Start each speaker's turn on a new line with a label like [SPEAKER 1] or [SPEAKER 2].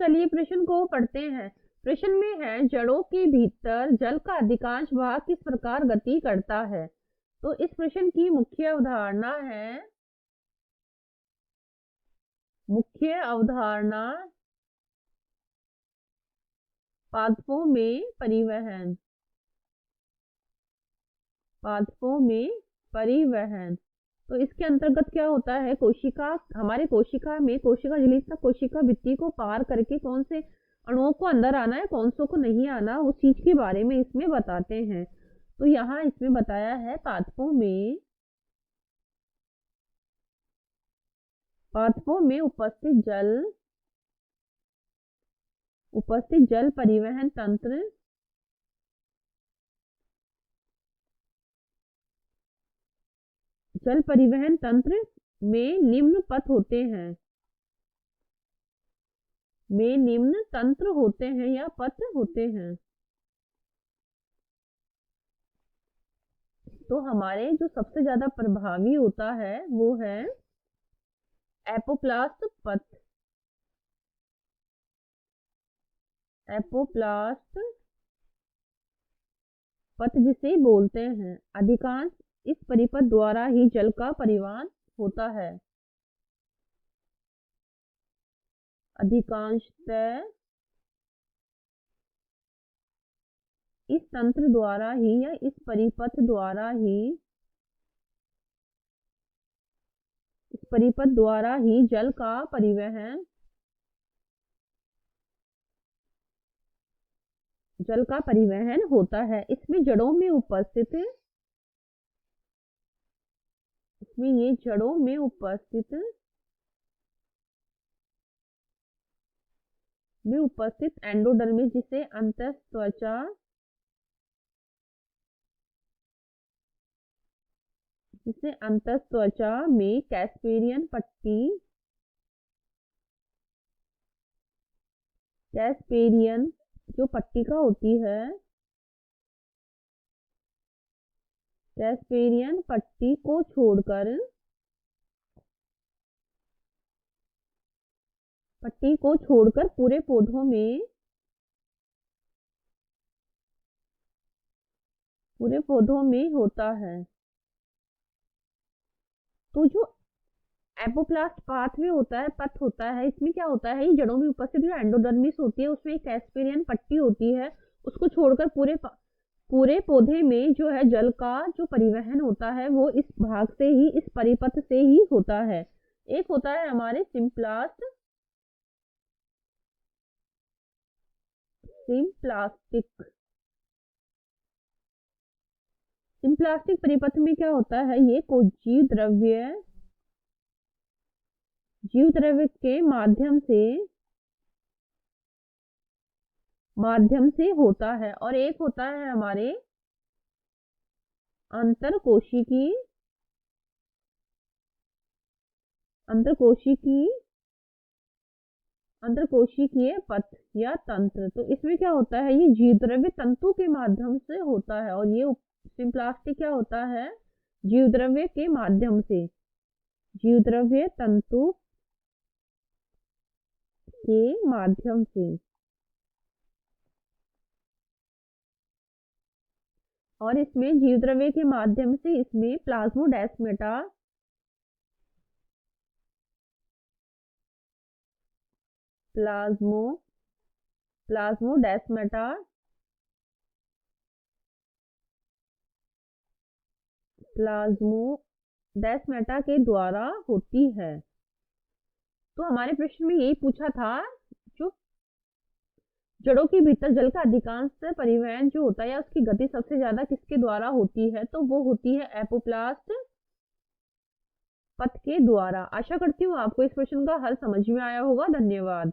[SPEAKER 1] चलिए प्रश्न को पढ़ते हैं। प्रश्न में है, जड़ों के भीतर जल का अधिकांश भाग किस प्रकार गति करता है। तो इस प्रश्न की मुख्य अवधारणा है, पादपों में परिवहन। तो इसके अंतर्गत क्या होता है, हमारे कोशिका में कोशिका झिल्ली तक कोशिका भित्ति को पार करके कौन से अणुओं को अंदर आना है, कौन सो को नहीं आना, उस चीज के बारे में इसमें बताते हैं। तो यहाँ इसमें बताया है, पादपों में उपस्थित जल परिवहन तंत्र में निम्न पथ होते हैं, या पथ होते हैं। तो हमारे जो सबसे ज्यादा प्रभावी होता है वो है एपोप्लास्ट पथ जिसे बोलते हैं। अधिकांश इस परिपथ द्वारा ही जल का परिवहन होता है। अधिकांशतः इस तंत्र द्वारा ही या इस परिपथ द्वारा ही जल का परिवहन होता है। इसमें जड़ों में उपस्थित एंडोडर्मिस, जिसे अंतःत्वचा में कैस्पेरियन जो पट्टिका होती है, कैस्पेरियन पट्टी को छोड़कर पूरे पौधों में होता है। तो जो एपोप्लास्ट पाथवे होता है, पथ होता है, इसमें क्या होता है, ये जड़ों में उपस्थित जो एंडोडर्मिस होती है उसमें एक कैस्पेरियन पट्टी होती है, उसको छोड़कर पूरे पौधे में जो है जल का जो परिवहन होता है वो इस भाग से ही, इस परिपथ से ही होता है। एक होता है हमारे सिम्प्लास्टिक परिपथ में क्या होता है, ये जीव द्रव्य के माध्यम से होता है। और एक होता है हमारे अंतरकोशिकीय पथ या तंत्र। तो इसमें क्या होता है, ये जीव द्रव्य तंतु के माध्यम से होता है, और ये सिम्प्लास्टिक क्या होता है, जीव द्रव्य के माध्यम से, जीव द्रव्य तंतु के माध्यम से। और इसमें जीव द्रव्य के माध्यम से इसमें प्लाज्मोडेस्माटा के द्वारा होती है। तो हमारे प्रश्न में यही पूछा था, जो जड़ों के भीतर जल का अधिकांश परिवहन जो होता है या उसकी गति सबसे ज्यादा किसके द्वारा होती है, तो वो होती है एपोप्लास्ट पथ के द्वारा। आशा करती हूँ आपको इस प्रश्न का हल समझ में आया होगा। धन्यवाद।